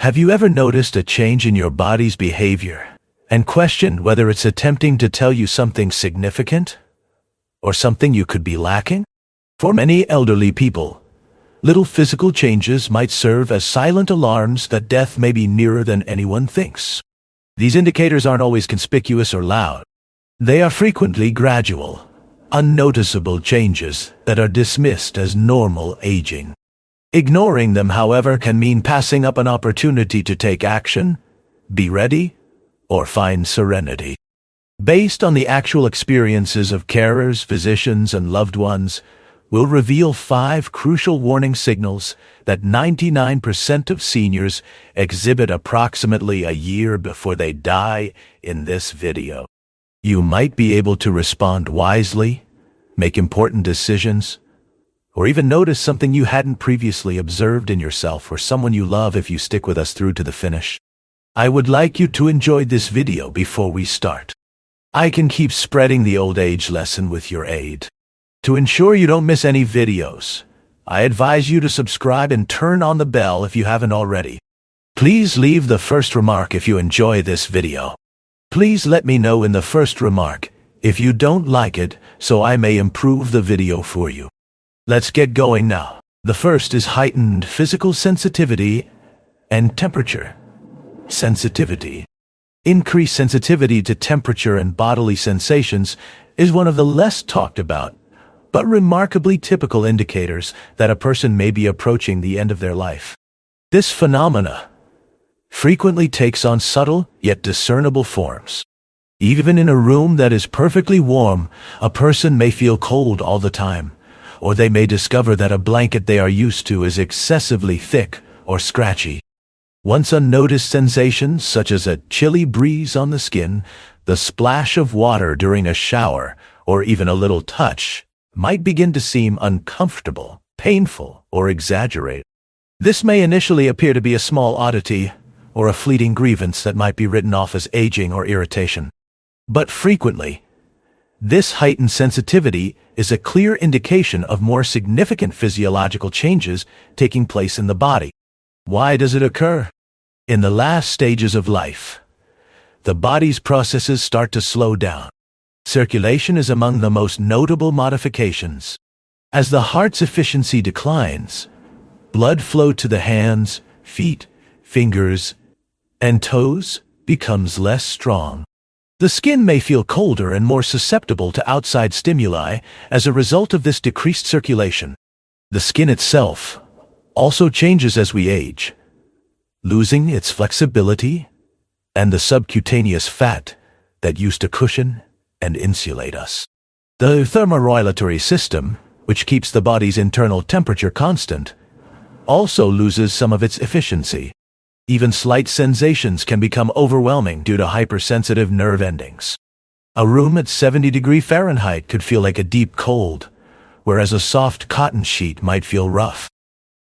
Have you ever noticed a change in your body's behavior and questioned whether it's attempting to tell you something significant or something you could be lacking? For many elderly people, little physical changes might serve as silent alarms that death may be nearer than anyone thinks. These indicators aren't always conspicuous or loud. They are frequently gradual, unnoticeable changes that are dismissed as normal aging. Ignoring them, however, can mean passing up an opportunity to take action, be ready, or find serenity. Based on the actual experiences of carers, physicians, and loved ones, we'll reveal 5 crucial warning signals that 99% of seniors exhibit approximately a year before they die in this video. You might be able to respond wisely, make important decisions, or even notice something you hadn't previously observed in yourself or someone you love if you stick with us through to the finish. I would like you to enjoy this video before we start. I can keep spreading the old age lesson with your aid. To ensure you don't miss any videos, I advise you to subscribe and turn on the bell if you haven't already. Please leave the first remark if you enjoy this video. Please let me know in the first remark if you don't like it so I may improve the video for you. Let's get going now. The first is heightened physical sensitivity and temperature. Sensitivity. Increased sensitivity to temperature and bodily sensations is one of the less talked about, but remarkably typical indicators that a person may be approaching the end of their life. This phenomena frequently takes on subtle yet discernible forms. Even in a room that is perfectly warm, a person may feel cold all the time, or they may discover that a blanket they are used to is excessively thick or scratchy. Once unnoticed sensations such as a chilly breeze on the skin, the splash of water during a shower, or even a little touch might begin to seem uncomfortable, painful, or exaggerated. This may initially appear to be a small oddity or a fleeting grievance that might be written off as aging or irritation. But frequently, this heightened sensitivity is a clear indication of more significant physiological changes taking place in the body. Why does it occur? In the last stages of life, the body's processes start to slow down. Circulation is among the most notable modifications. As the heart's efficiency declines, blood flow to the hands, feet, fingers, and toes becomes less strong. The skin may feel colder and more susceptible to outside stimuli as a result of this decreased circulation. The skin itself also changes as we age, losing its flexibility and the subcutaneous fat that used to cushion and insulate us. The thermoregulatory system, which keeps the body's internal temperature constant, also loses some of its efficiency. Even slight sensations can become overwhelming due to hypersensitive nerve endings. A room at 70 degrees Fahrenheit could feel like a deep cold, whereas a soft cotton sheet might feel rough.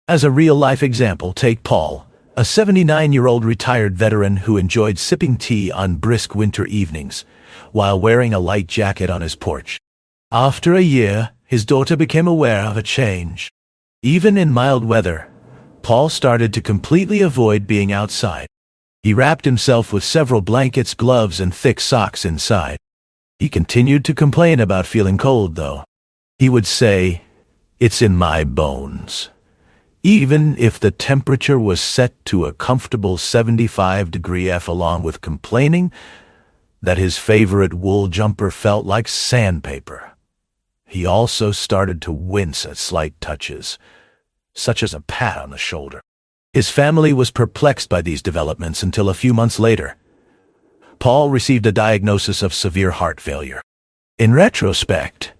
As a real-life example, take Paul, a 79-year-old retired veteran who enjoyed sipping tea on brisk winter evenings while wearing a light jacket on his porch. After a year, his daughter became aware of a change. Even in mild weather, Paul started to completely avoid being outside. He wrapped himself with several blankets, gloves, and thick socks inside. He continued to complain about feeling cold, though. He would say, "It's in my bones." Even if the temperature was set to a comfortable 75 degrees F, along with complaining that his favorite wool jumper felt like sandpaper. He also started to wince at slight touches, such as a pat on the shoulder. His family was perplexed by these developments until a few months later, Paul received a diagnosis of severe heart failure. In retrospect,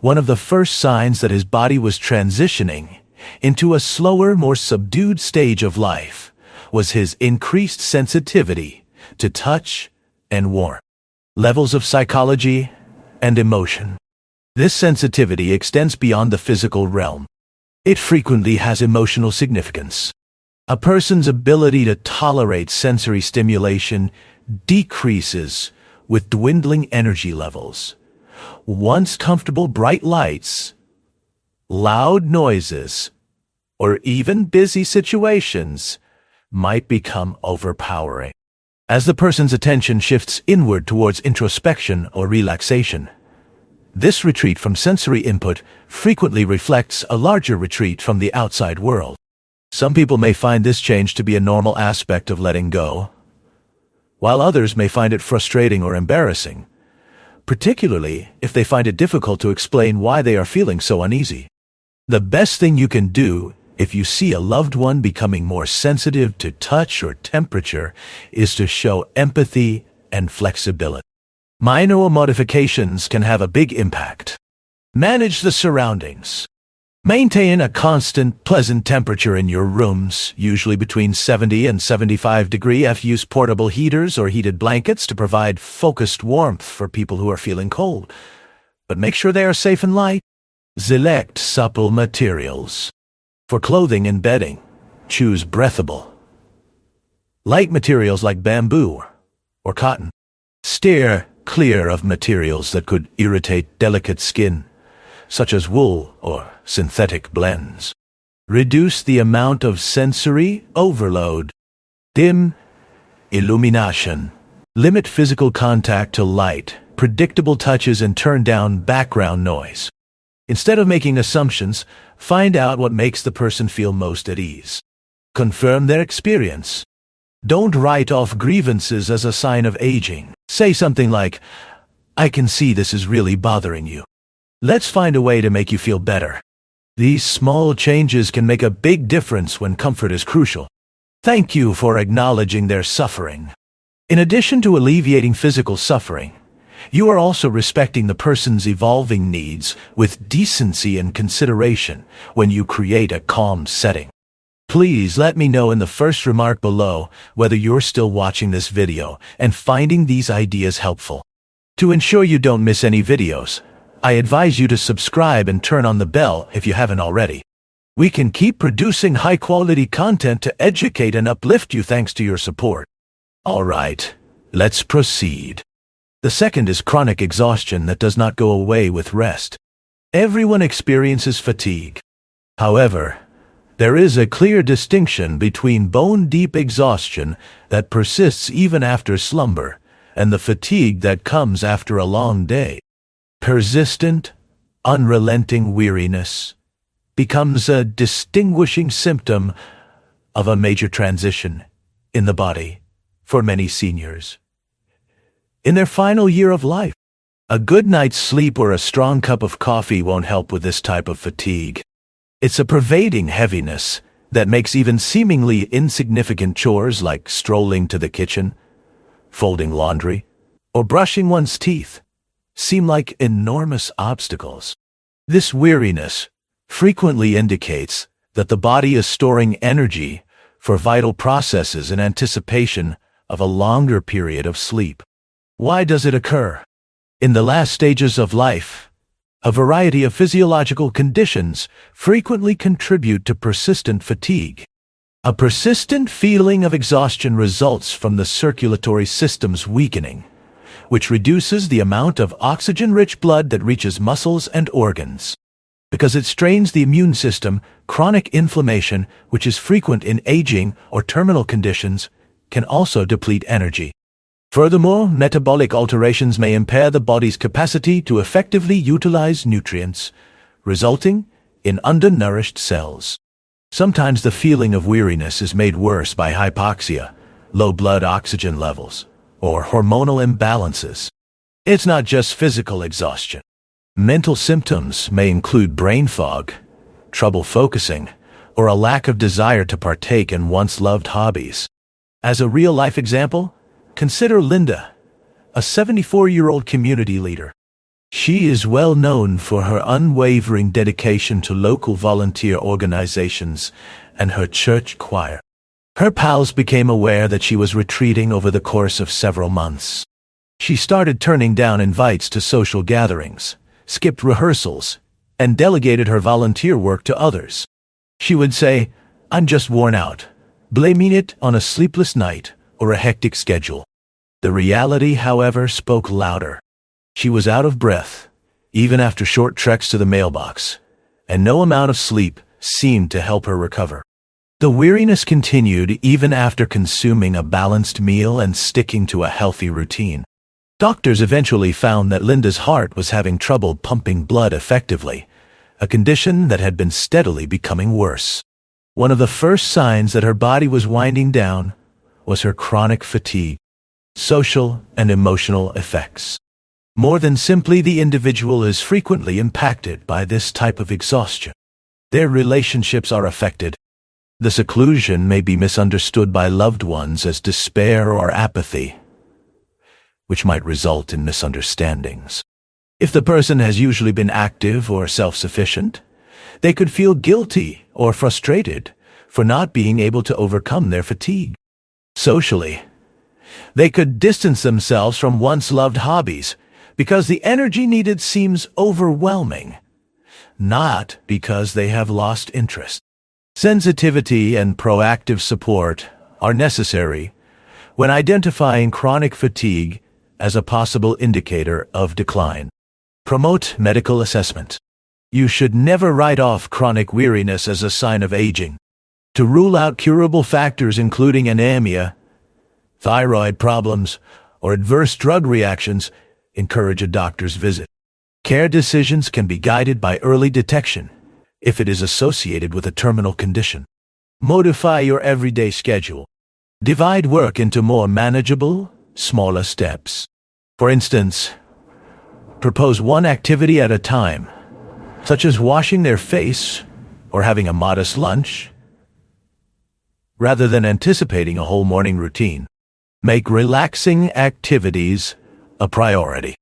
one of the first signs that his body was transitioning into a slower, more subdued stage of life was his increased sensitivity to touch and warmth, levels of psychology and emotion. This sensitivity extends beyond the physical realm. It frequently has emotional significance. A person's ability to tolerate sensory stimulation decreases with dwindling energy levels. Once comfortable bright lights, loud noises, or even busy situations might become overpowering. As the person's attention shifts inward towards introspection or relaxation, this retreat from sensory input frequently reflects a larger retreat from the outside world. Some people may find this change to be a normal aspect of letting go, while others may find it frustrating or embarrassing, particularly if they find it difficult to explain why they are feeling so uneasy. The best thing you can do if you see a loved one becoming more sensitive to touch or temperature is to show empathy and flexibility. Minor modifications can have a big impact. Manage the surroundings. Maintain a constant, pleasant temperature in your rooms, usually between 70 and 75 degrees. Use portable heaters or heated blankets to provide focused warmth for people who are feeling cold. But make sure they are safe and light. Select supple materials. For clothing and bedding, choose breathable, light materials like bamboo or cotton. Steer clear of materials that could irritate delicate skin, such as wool or synthetic blends. Reduce the amount of sensory overload. Dim illumination. Limit physical contact to light, predictable touches, and turn down background noise. Instead of making assumptions, find out what makes the person feel most at ease. Confirm their experience. Don't write off grievances as a sign of aging. Say something like, "I can see this is really bothering you. Let's find a way to make you feel better." These small changes can make a big difference when comfort is crucial. Thank you for acknowledging their suffering. In addition to alleviating physical suffering, you are also respecting the person's evolving needs with decency and consideration when you create a calm setting. Please let me know in the first remark below whether you're still watching this video and finding these ideas helpful. To ensure you don't miss any videos, I advise you to subscribe and turn on the bell if you haven't already. We can keep producing high-quality content to educate and uplift you thanks to your support. All right, let's proceed. The second is chronic exhaustion that does not go away with rest. Everyone experiences fatigue. However, there is a clear distinction between bone-deep exhaustion that persists even after slumber and the fatigue that comes after a long day. Persistent, unrelenting weariness becomes a distinguishing symptom of a major transition in the body for many seniors. In their final year of life, a good night's sleep or a strong cup of coffee won't help with this type of fatigue. It's a pervading heaviness that makes even seemingly insignificant chores like strolling to the kitchen, folding laundry, or brushing one's teeth seem like enormous obstacles. This weariness frequently indicates that the body is storing energy for vital processes in anticipation of a longer period of sleep. Why does it occur? In the last stages of life, a variety of physiological conditions frequently contribute to persistent fatigue. A persistent feeling of exhaustion results from the circulatory system's weakening, which reduces the amount of oxygen-rich blood that reaches muscles and organs. Because it strains the immune system, chronic inflammation, which is frequent in aging or terminal conditions, can also deplete energy. Furthermore, metabolic alterations may impair the body's capacity to effectively utilize nutrients, resulting in undernourished cells. Sometimes the feeling of weariness is made worse by hypoxia, low blood oxygen levels, or hormonal imbalances. It's not just physical exhaustion. Mental symptoms may include brain fog, trouble focusing, or a lack of desire to partake in once loved hobbies. As a real-life example, consider Linda, a 74-year-old community leader. She is well known for her unwavering dedication to local volunteer organizations and her church choir. Her pals became aware that she was retreating over the course of several months. She started turning down invites to social gatherings, skipped rehearsals, and delegated her volunteer work to others. She would say, "I'm just worn out," blaming it on a sleepless night or a hectic schedule. The reality, however, spoke louder. She was out of breath, even after short treks to the mailbox, and no amount of sleep seemed to help her recover. The weariness continued even after consuming a balanced meal and sticking to a healthy routine. Doctors eventually found that Linda's heart was having trouble pumping blood effectively, a condition that had been steadily becoming worse. One of the first signs that her body was winding down was her chronic fatigue, social and emotional effects. More than simply the individual is frequently impacted by this type of exhaustion. Their relationships are affected. The seclusion may be misunderstood by loved ones as despair or apathy, which might result in misunderstandings. If the person has usually been active or self-sufficient, they could feel guilty or frustrated for not being able to overcome their fatigue. Socially, they could distance themselves from once loved hobbies because the energy needed seems overwhelming, not because they have lost interest. Sensitivity and proactive support are necessary when identifying chronic fatigue as a possible indicator of decline. Promote medical assessment. You should never write off chronic weariness as a sign of aging. To rule out curable factors including anemia, thyroid problems, or adverse drug reactions, encourage a doctor's visit. Care decisions can be guided by early detection if it is associated with a terminal condition. Modify your everyday schedule. Divide work into more manageable, smaller steps. For instance, propose one activity at a time, such as washing their face or having a modest lunch, rather than anticipating a whole morning routine. Make relaxing activities a priority.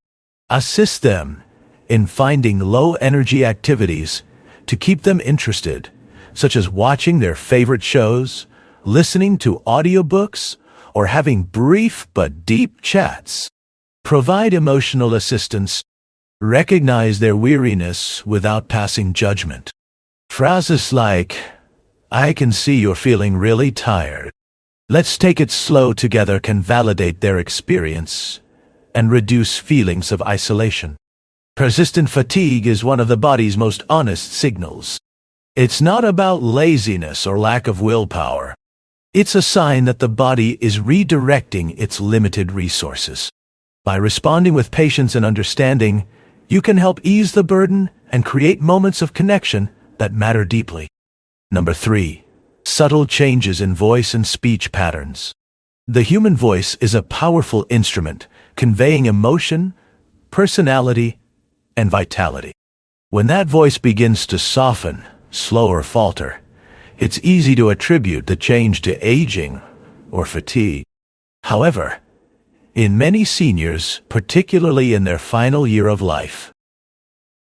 Assist them in finding low-energy activities to keep them interested, such as watching their favorite shows, listening to audiobooks, or having brief but deep chats. Provide emotional assistance. Recognize their weariness without passing judgment. Phrases like, "I can see you're feeling really tired. Let's take it slow together" can validate their experience and reduce feelings of isolation. Persistent fatigue is one of the body's most honest signals. It's not about laziness or lack of willpower. It's a sign that the body is redirecting its limited resources. By responding with patience and understanding, you can help ease the burden and create moments of connection that matter deeply. Number 3. Subtle changes in voice and speech patterns. The human voice is a powerful instrument, conveying emotion, personality, and vitality. When that voice begins to soften, slow, or falter, it's easy to attribute the change to aging or fatigue. However, in many seniors, particularly in their final year of life,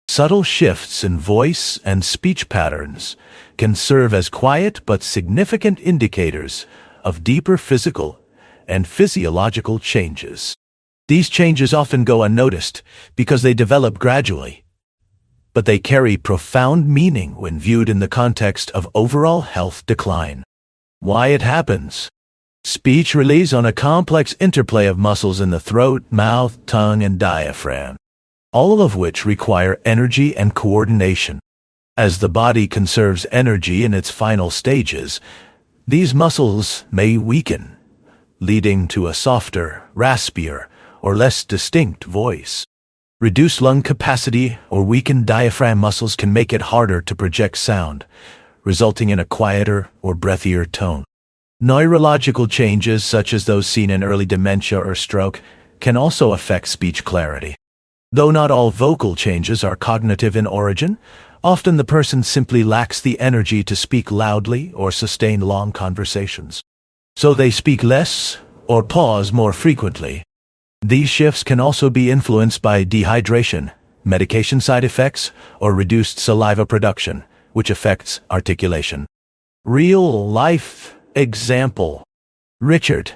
subtle shifts in voice and speech patterns can serve as quiet but significant indicators of deeper physical and physiological changes. These changes often go unnoticed because they develop gradually, but they carry profound meaning when viewed in the context of overall health decline. Why it happens. Speech relies on a complex interplay of muscles in the throat, mouth, tongue, and diaphragm, all of which require energy and coordination. As the body conserves energy in its final stages, these muscles may weaken, leading to a softer, raspier, or less distinct voice. Reduced lung capacity or weakened diaphragm muscles can make it harder to project sound, resulting in a quieter or breathier tone. Neurological changes, such as those seen in early dementia or stroke, can also affect speech clarity. Though not all vocal changes are cognitive in origin, often the person simply lacks the energy to speak loudly or sustain long conversations. So they speak less or pause more frequently. These shifts can also be influenced by dehydration, medication side effects, or reduced saliva production, which affects articulation. Real-life example. Richard,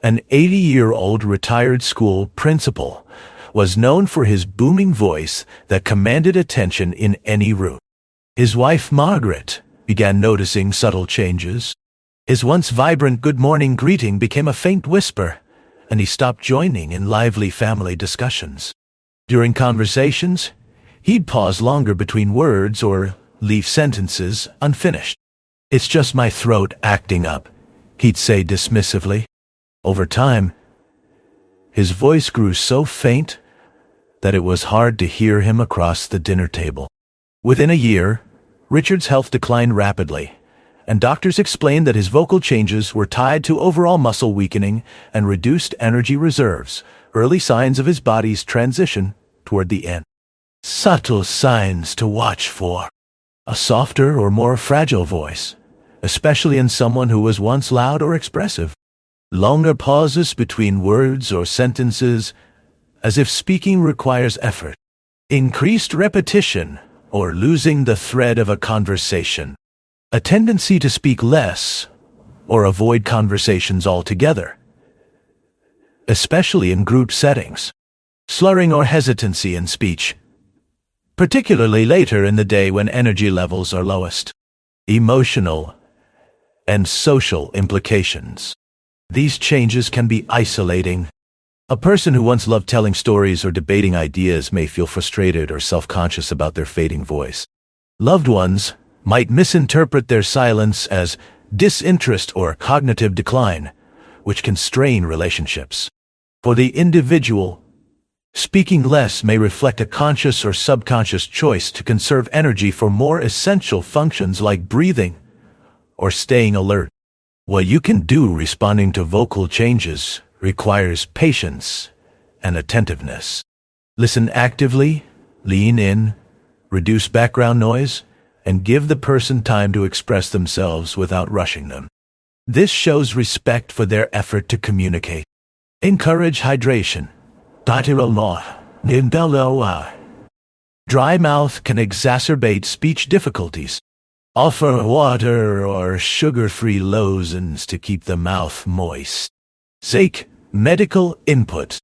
an 80-year-old retired school principal, was known for his booming voice that commanded attention in any room. His wife, Margaret, began noticing subtle changes. His once vibrant good morning greeting became a faint whisper, and he stopped joining in lively family discussions. During conversations, he'd pause longer between words or leave sentences unfinished. "It's just my throat acting up," he'd say dismissively. Over time, his voice grew so faint that it was hard to hear him across the dinner table. Within a year, Richard's health declined rapidly, and doctors explained that his vocal changes were tied to overall muscle weakening and reduced energy reserves, early signs of his body's transition toward the end. Subtle signs to watch for. A softer or more fragile voice, especially in someone who was once loud or expressive. Longer pauses between words or sentences, as if speaking requires effort. Increased repetition, or losing the thread of a conversation. A tendency to speak less, or avoid conversations altogether, especially in group settings. Slurring or hesitancy in speech, particularly later in the day when energy levels are lowest. Emotional and social implications. These changes can be isolating. A person who once loved telling stories or debating ideas may feel frustrated or self-conscious about their fading voice. Loved ones might misinterpret their silence as disinterest or cognitive decline, which can strain relationships. For the individual, speaking less may reflect a conscious or subconscious choice to conserve energy for more essential functions like breathing or staying alert. What you can do responding to vocal changes requires patience and attentiveness. Listen actively, lean in, reduce background noise, and give the person time to express themselves without rushing them. This shows respect for their effort to communicate. Encourage hydration. Dry mouth can exacerbate speech difficulties. Offer water or sugar-free lozenges to keep the mouth moist. Seek medical input.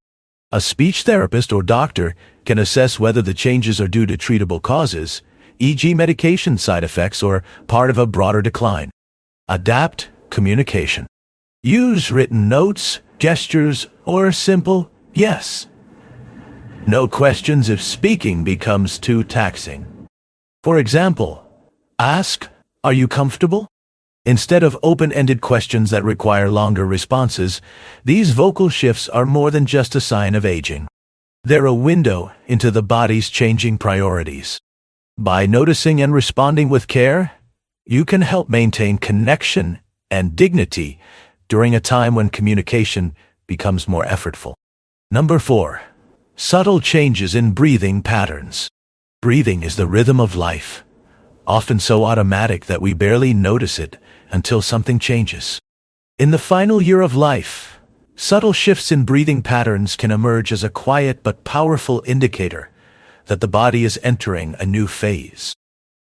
A speech therapist or doctor can assess whether the changes are due to treatable causes, e.g. medication side effects, or part of a broader decline. Adapt communication. Use written notes, gestures, or simple yes. No questions if speaking becomes too taxing. For example, ask, "Are you comfortable?" Instead of open-ended questions that require longer responses, these vocal shifts are more than just a sign of aging. They're a window into the body's changing priorities. By noticing and responding with care, you can help maintain connection and dignity during a time when communication becomes more effortful. Number 4. Subtle changes in breathing patterns. Breathing is the rhythm of life, often so automatic that we barely notice it until something changes. In the final year of life, subtle shifts in breathing patterns can emerge as a quiet but powerful indicator that the body is entering a new phase.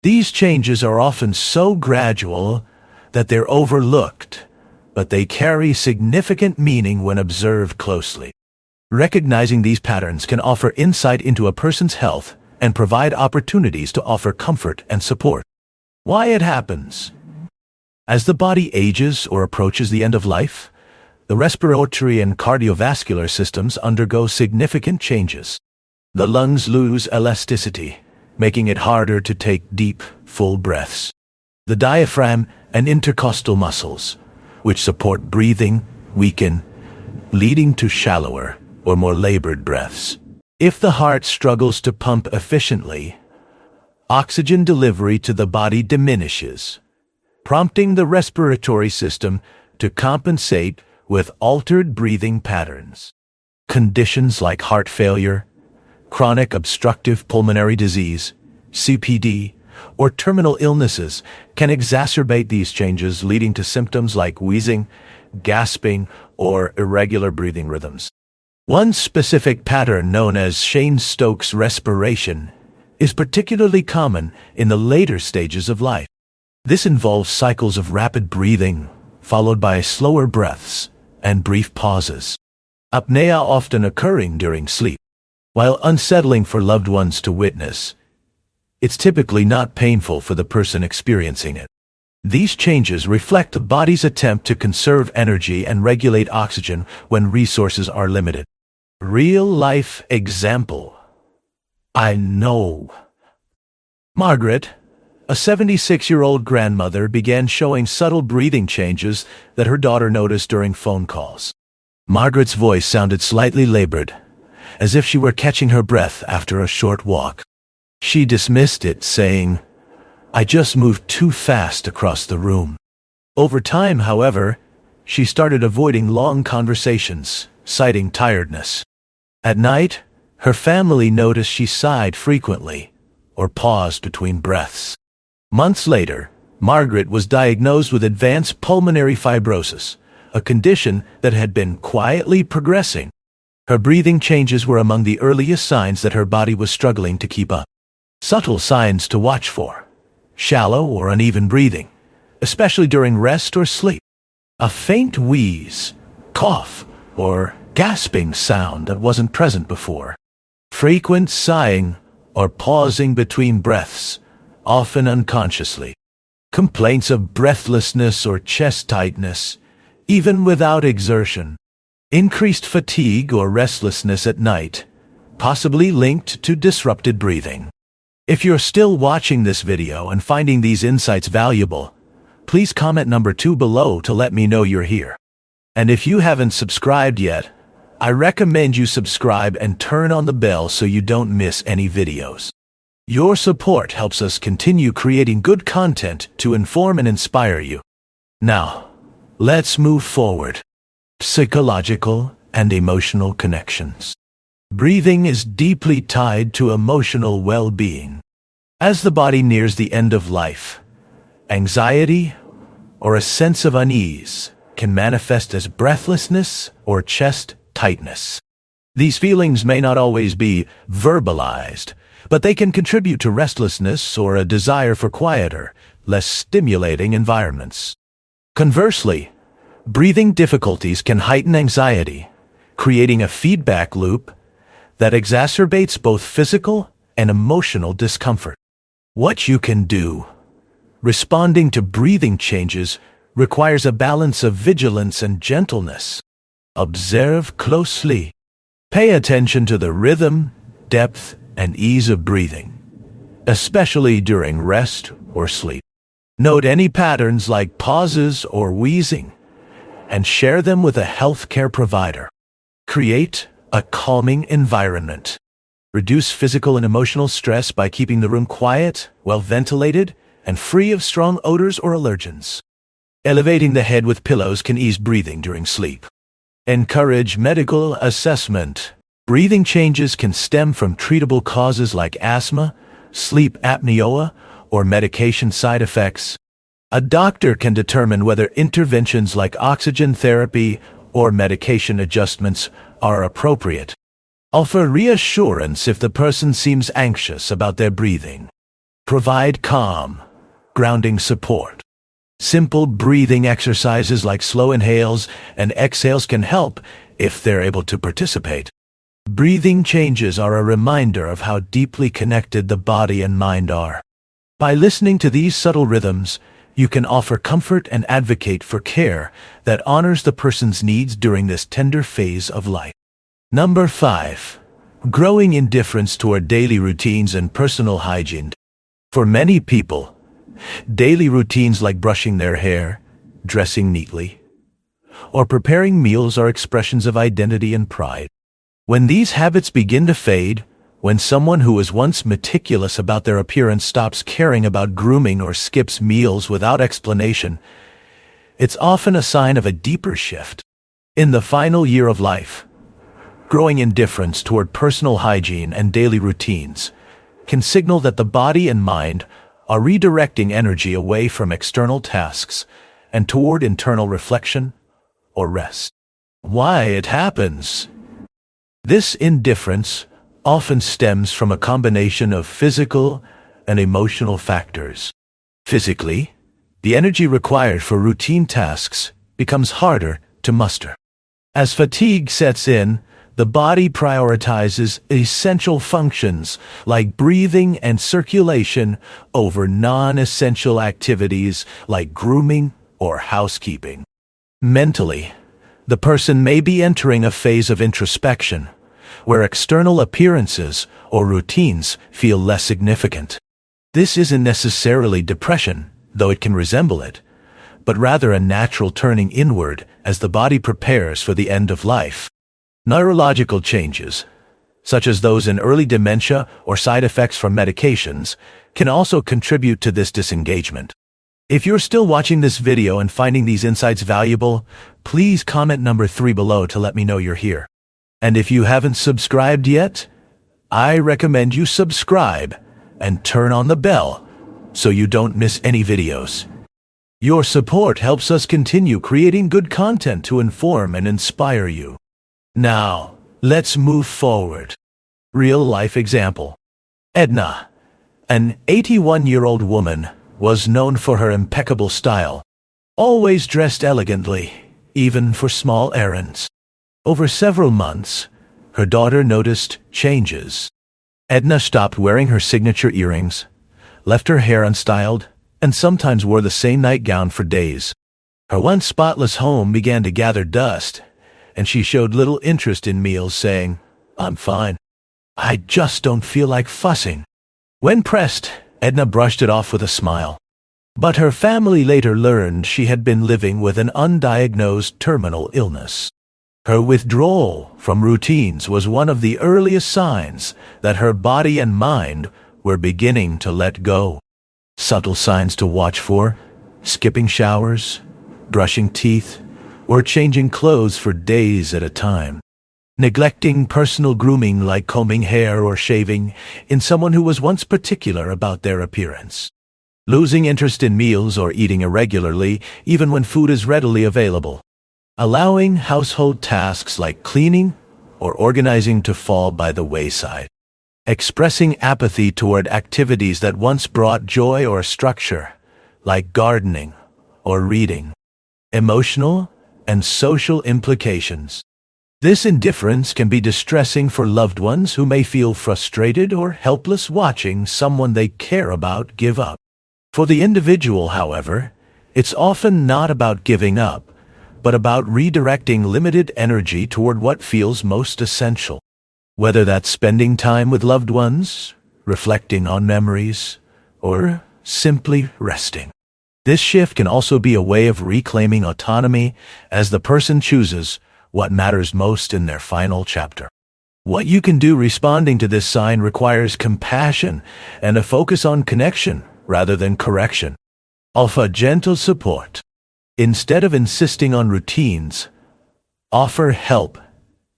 These changes are often so gradual that they're overlooked, but they carry significant meaning when observed closely. Recognizing these patterns can offer insight into a person's health and provide opportunities to offer comfort and support. Why it happens? As the body ages or approaches the end of life, the respiratory and cardiovascular systems undergo significant changes. The lungs lose elasticity, making it harder to take deep, full breaths. The diaphragm and intercostal muscles, which support breathing, weaken, leading to shallower or more labored breaths. If the heart struggles to pump efficiently, oxygen delivery to the body diminishes, prompting the respiratory system to compensate with altered breathing patterns. Conditions like heart failure, chronic obstructive pulmonary disease, CPD, or terminal illnesses can exacerbate these changes, leading to symptoms like wheezing, gasping, or irregular breathing rhythms. One specific pattern known as Cheyne-Stokes respiration is particularly common in the later stages of life. This involves cycles of rapid breathing, followed by slower breaths and brief pauses. Apnea often occurring during sleep. While unsettling for loved ones to witness, it's typically not painful for the person experiencing it. These changes reflect the body's attempt to conserve energy and regulate oxygen when resources are limited. Real-life example. I know. Margaret, A 76-year-old grandmother began showing subtle breathing changes that her daughter noticed during phone calls. Margaret's voice sounded slightly labored, as if she were catching her breath after a short walk. She dismissed it, saying, "I just moved too fast across the room." Over time, however, she started avoiding long conversations, citing tiredness. At night, her family noticed she sighed frequently or paused between breaths. Months later, Margaret was diagnosed with advanced pulmonary fibrosis, a condition that had been quietly progressing. Her breathing changes were among the earliest signs that her body was struggling to keep up. Subtle signs to watch for: shallow or uneven breathing, especially during rest or sleep. A faint wheeze, cough, or gasping sound that wasn't present before. Frequent sighing or pausing between breaths, often unconsciously. Complaints of breathlessness or chest tightness, even without exertion. Increased fatigue or restlessness at night, possibly linked to disrupted breathing. If you're still watching this video and finding these insights valuable, please comment number 2 below to let me know you're here. And if you haven't subscribed yet, I recommend you subscribe and turn on the bell so you don't miss any videos. Your support helps us continue creating good content to inform and inspire you. Now, let's move forward. Psychological and emotional connections. Breathing is deeply tied to emotional well-being. As the body nears the end of life, anxiety or a sense of unease can manifest as breathlessness or chest tightness. These feelings may not always be verbalized, but they can contribute to restlessness or a desire for quieter, less stimulating environments. Conversely, breathing difficulties can heighten anxiety, creating a feedback loop that exacerbates both physical and emotional discomfort. What you can do. Responding to breathing changes requires a balance of vigilance and gentleness. Observe closely. Pay attention to the rhythm, depth, and ease of breathing, especially during rest or sleep. Note any patterns like pauses or wheezing, and share them with a healthcare provider. Create a calming environment. Reduce physical and emotional stress by keeping the room quiet, well ventilated, and free of strong odors or allergens. Elevating the head with pillows can ease breathing during sleep. Encourage medical assessment. Breathing changes can stem from treatable causes like asthma, sleep apnea, or medication side effects. A doctor can determine whether interventions like oxygen therapy or medication adjustments are appropriate. Offer reassurance if the person seems anxious about their breathing. Provide calm, grounding support. Simple breathing exercises like slow inhales and exhales can help if they're able to participate. Breathing changes are a reminder of how deeply connected the body and mind are. By listening to these subtle rhythms, you can offer comfort and advocate for care that honors the person's needs during this tender phase of life. Number 5. Growing indifference toward daily routines and personal hygiene. For many people, daily routines like brushing their hair, dressing neatly, or preparing meals are expressions of identity and pride. When these habits begin to fade, when someone who was once meticulous about their appearance stops caring about grooming or skips meals without explanation, it's often a sign of a deeper shift. In the final year of life, growing indifference toward personal hygiene and daily routines can signal that the body and mind are redirecting energy away from external tasks and toward internal reflection or rest. Why it happens? This indifference often stems from a combination of physical and emotional factors. Physically, the energy required for routine tasks becomes harder to muster. As fatigue sets in, the body prioritizes essential functions like breathing and circulation over non-essential activities like grooming or housekeeping. Mentally, the person may be entering a phase of introspection, where external appearances or routines feel less significant. This isn't necessarily depression, though it can resemble it, but rather a natural turning inward as the body prepares for the end of life. Neurological changes, such as those in early dementia or side effects from medications, can also contribute to this disengagement. If you're still watching this video and finding these insights valuable, please comment number 3 below to let me know you're here. And if you haven't subscribed yet, I recommend you subscribe and turn on the bell so you don't miss any videos. Your support helps us continue creating good content to inform and inspire you. Now, let's move forward. Real-life example. Edna, an 81-year-old woman, was known for her impeccable style, always dressed elegantly, even for small errands. Over several months, her daughter noticed changes. Edna stopped wearing her signature earrings, left her hair unstyled, and sometimes wore the same nightgown for days. Her once spotless home began to gather dust, and she showed little interest in meals, saying, "I'm fine. I just don't feel like fussing." When pressed, Edna brushed it off with a smile. But her family later learned she had been living with an undiagnosed terminal illness. Her withdrawal from routines was one of the earliest signs that her body and mind were beginning to let go. Subtle signs to watch for: skipping showers, brushing teeth, or changing clothes for days at a time. Neglecting personal grooming like combing hair or shaving in someone who was once particular about their appearance. Losing interest in meals or eating irregularly, even when food is readily available. Allowing household tasks like cleaning or organizing to fall by the wayside. Expressing apathy toward activities that once brought joy or structure, like gardening or reading. Emotional and social implications. This indifference can be distressing for loved ones who may feel frustrated or helpless watching someone they care about give up. For the individual, however, it's often not about giving up, but about redirecting limited energy toward what feels most essential. Whether that's spending time with loved ones, reflecting on memories, or simply resting. This shift can also be a way of reclaiming autonomy as the person chooses what matters most in their final chapter. What you can do responding to this sign requires compassion and a focus on connection rather than correction. Offer gentle support. Instead of insisting on routines, offer help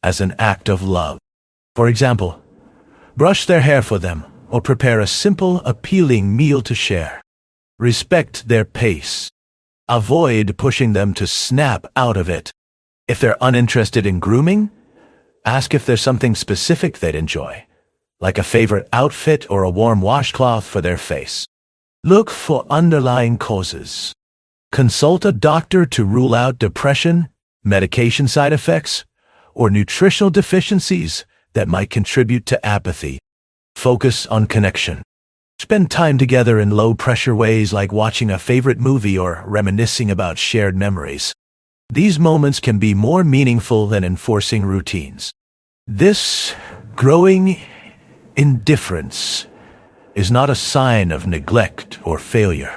as an act of love. For example, brush their hair for them or prepare a simple, appealing meal to share. Respect their pace. Avoid pushing them to snap out of it. If they're uninterested in grooming, ask if there's something specific they'd enjoy, like a favorite outfit or a warm washcloth for their face. Look for underlying causes. Consult a doctor to rule out depression, medication side effects, or nutritional deficiencies that might contribute to apathy. Focus on connection. Spend time together in low-pressure ways like watching a favorite movie or reminiscing about shared memories. These moments can be more meaningful than enforcing routines. This growing indifference is not a sign of neglect or failure.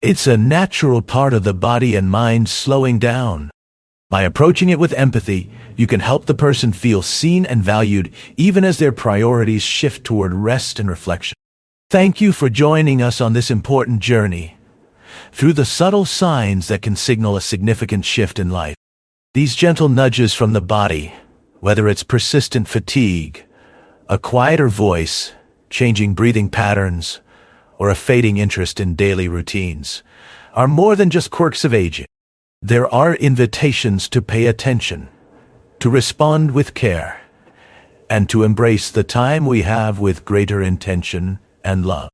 It's a natural part of the body and mind slowing down. By approaching it with empathy, you can help the person feel seen and valued even as their priorities shift toward rest and reflection. Thank you for joining us on this important journey through the subtle signs that can signal a significant shift in life. These gentle nudges from the body, whether it's persistent fatigue, a quieter voice, changing breathing patterns, or a fading interest in daily routines, are more than just quirks of aging. There are invitations to pay attention, to respond with care, and to embrace the time we have with greater intention and love.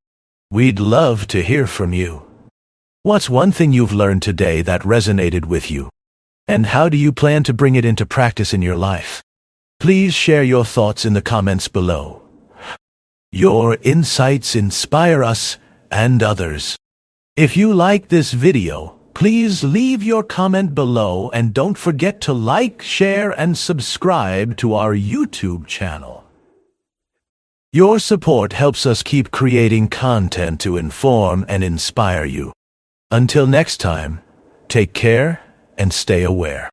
We'd love to hear from you. What's one thing you've learned today that resonated with you? And how do you plan to bring it into practice in your life? Please share your thoughts in the comments below. Your insights inspire us and others. If you like this video, please leave your comment below and don't forget to like, share, and subscribe to our YouTube channel. Your support helps us keep creating content to inform and inspire you. Until next time, take care and stay aware.